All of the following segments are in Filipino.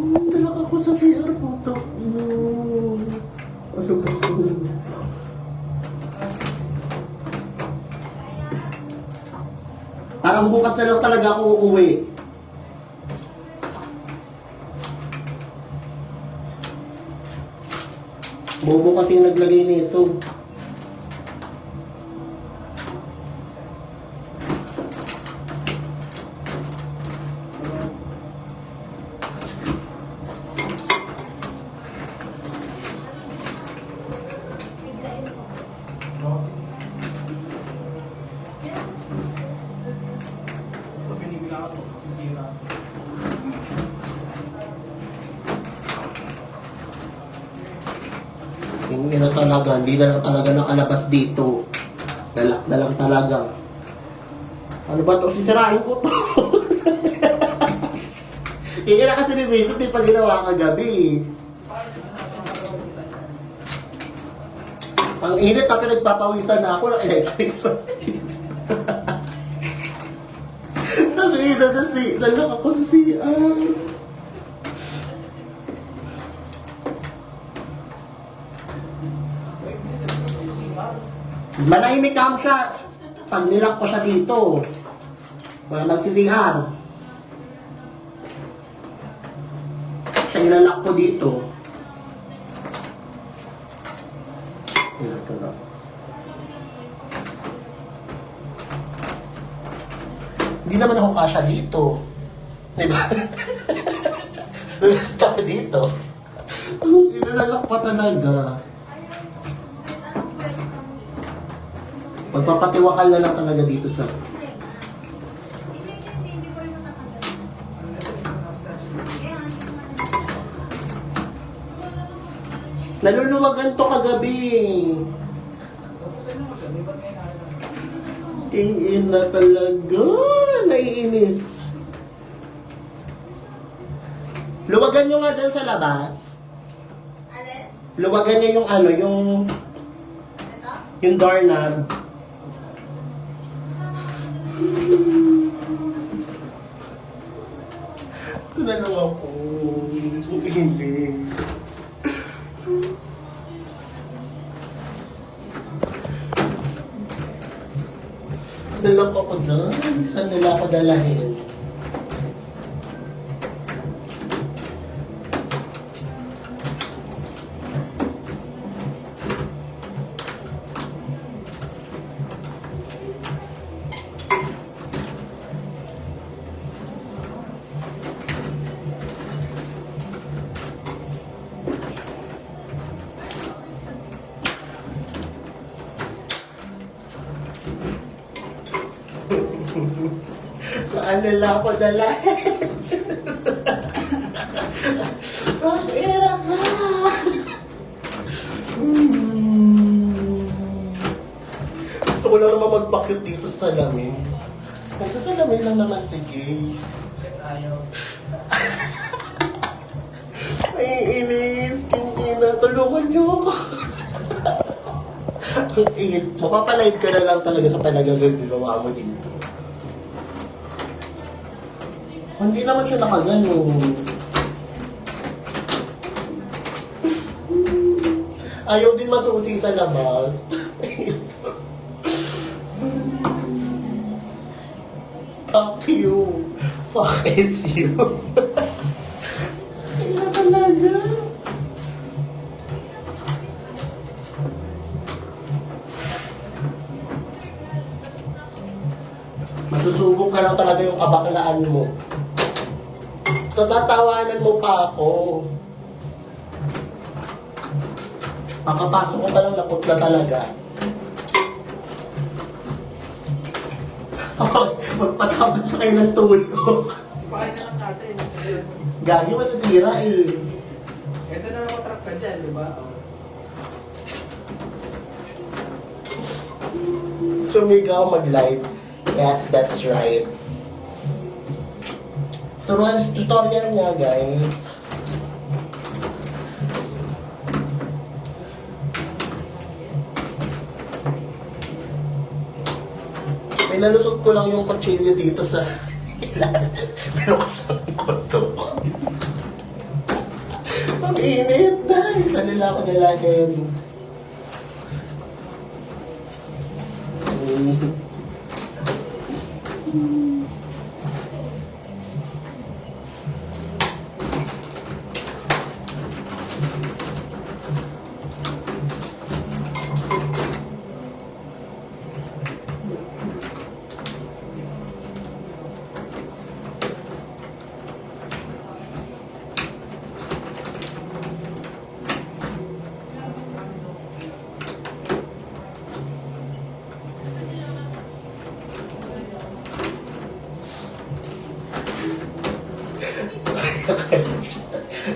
Talak ako sa CR po. Ano ba ito? Parang bukas na lang talaga ako uuwi. Bobo kasi yung naglagay nito. Hindi na talaga, hindi na lang talaga nakalabas dito. Dalak na lang talaga. Ano ba ito? Sisirain ko to. Hindi na kasi ni Vincent, di pa ginawa kagabi. Ang init na pinagpapawisan na ako ng electric fan. Ang init na dalak ako sa CR. Manahimik kam siya. Pag nilak ko siya dito, wala magsisihar. Siya ilalak ko dito. Ito na. Hindi naman ako kasya dito. Diba? Basta ka dito. Ilalak pa talaga. Magpapatiwakal na lang talaga dito sa... Naluluwagan to kagabi. Tingin na talaga. Naiinis. Luwagan nyo nga dyan sa labas. Luwagan nyo yung ano, yung doorknob. Ito na lang ako. Ang init. Dala ko ako dyan. Saan nila ako dalahin? Saan nila ako dalahin? Ang hirap na! Gusto ko lang naman magpakit dito sa salamin. Kung sa salamin lang naman, sige. Ayaw. Ay, inis. Kinina. Tulungan niyo ako. Ang init. Mapapalive ka na lang talaga sa panagagawa mo dito. Hindi naman siya nakaganon. Ayaw din masusi sa labas. Fuck you. Fuck is you. Kaya talaga. Masusubok ka lang talaga yung kabaklaan mo. Tatatawanan mo pa ako. Makapasok ko pa lang napot na talaga. Magpatapot na kayo ng tulog. Sipahin na lang natin. Gagi, masasira eh. Kesa na nakatrack ka dyan, di ba? Sumigaw mag-live. Yes, that's right. Tutorial niya, guys. May nalusot ko lang yung kutsilyo dito sa ilalim. Binuksan ko to. Saan nila ako nilagyan?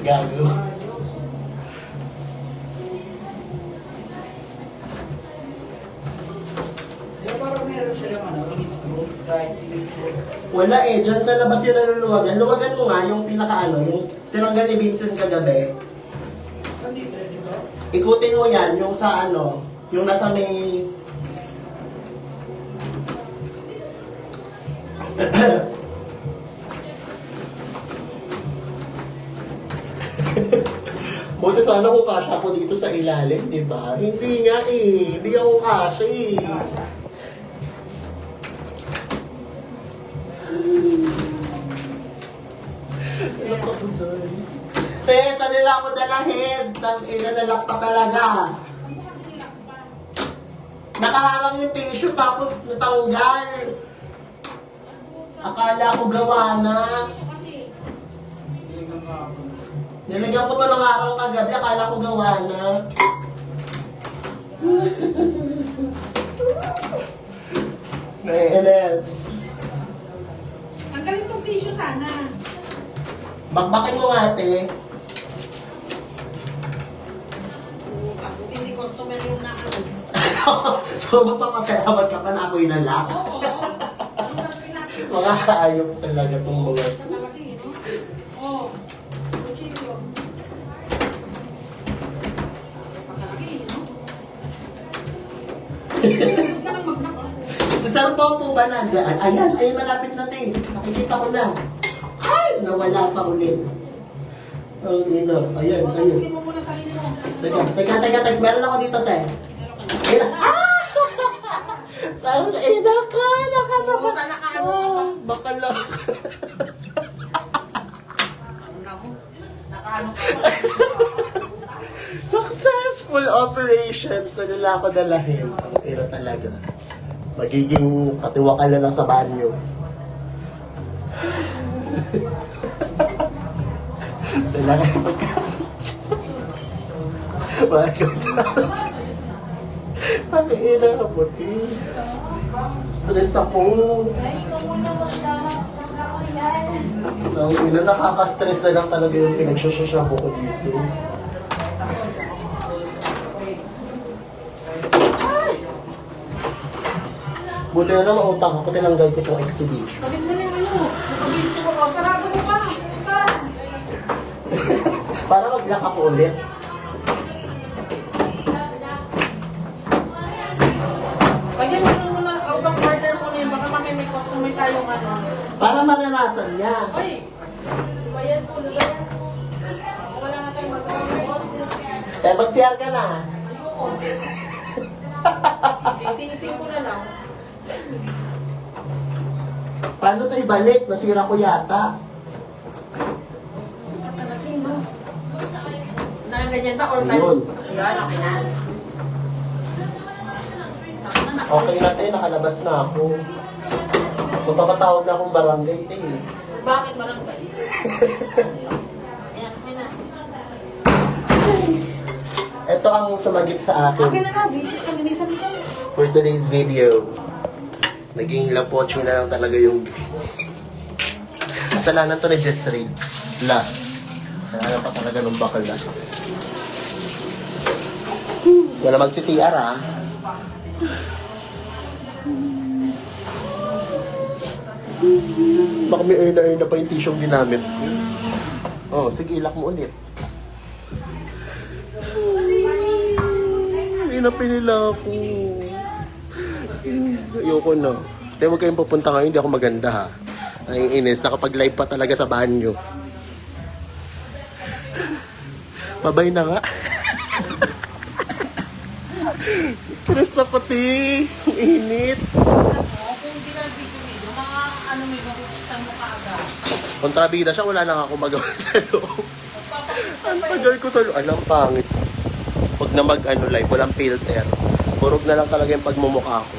Gago. Yung parang meron silang screw, right, screw. Wala eh, dyan sa labas yung naluluwagan. Luwagan mo nga yung pinakaano, yung tinanggal ni Vincent kagabi. Nandito, di ba? Ikutin mo yan, yung sa ano, yung nasa may... Buti sana kung kasha ako dito sa ilalim, di ba? Hindi nga eh, hindi ako kasha eh. Ano pa ko dyan? Te, saan nila ako dalahin? Inanalak pa talaga. Nakaharang yung tissue tapos natanggal. Akala ko gawa na. Nilagyan ko to ng harang kagabi, akala ko gawa na. Naiinis. Ang galing tong tissue sana. Bakbakin mo nga, ate. Bakit hindi customer yung na ano? So, magpapasalamat ka pa na ako inalak. Oo. Ano ba pinapit? Mga ayok talaga itong mga. Sa malaki, no? Oo. Cuchillo. Makalaki, no? Huwag ka nang magnako. Si Sir Pao po ba nandaan? Ayan, ayun malapit na din. Nakikita ko na. Ay, nawala pa ulit. Ang ina. Ayan, Huwag ayun. kasukin mo muna sarili mo. Teka. Meron ako dito, te. Meron ka. Ayun. Ah! Ang ina ka, nakalabas Baka ka. nakaano Baka lang. Ano mo? Nakaano ka. Successful operations. Sa nila ako dalahin. Ang ina talaga. Magiging katiwakal na lang sa banyo. Talaga pagka... Ang ina ka puti. Stress ako. Ay, ikaw muna magdahap. Ako yan. Ang ina, nakaka-stress na lang talaga yung pinagsasasyabo ko dito. Buti na naman utang ako, tinanggal ko itong exhibition. Sabi mo na yung ano. Nakabili ko. Sarado mo pa. Punta. Para mag-lock ako ulit. Lagyan mo muna out of order mo na yun. Baka mamaya may customer tayong ano. Para maranasan niya. Ay! Bayan po, bayan. Wala na tayong magawa. Kaya mag-CR ka na. Ayoko. Tinisin ko na lang. Paano ito ibalik? Nasira ko yata. Katalaki, no? Nakaganyan ba? Or Ayun. Yan, okay na. Okay na tayo, nakalabas na ako. Magpapatawag na akong barangay, tayo. Bakit barangay? Ayan, okay na. Ito ang sumagip sa Okay akin na nga, visit ka, linisan ka. for today's video. Naging lapoche na lang talaga yung... Kasalanan to ni Jessray. Kasalanan pa talaga ng bakal na. Wala magsi-TR ah. Baka may earn na pa yung tissue ginamit. Oh, sige, ilak mo ulit. Inapin nila ako. Ayoko na. Hindi, huwag kayong pupunta ngayon, hindi ako maganda ha. Naiinis, nakapag-live pa talaga sa banyo. Babay na nga. Stress sa pati. Ang init. Ano, kung hindi ka nag-video, mga ano may mabubuksan mo kaagad. Kontrabida siya, wala na ako magawa sa loob. Magpapakita Ang pa yun. tagal ko sa loob. Alam, pangit. Huwag na mag live, walang filter. Purog na lang talaga yung pagmumukha ko.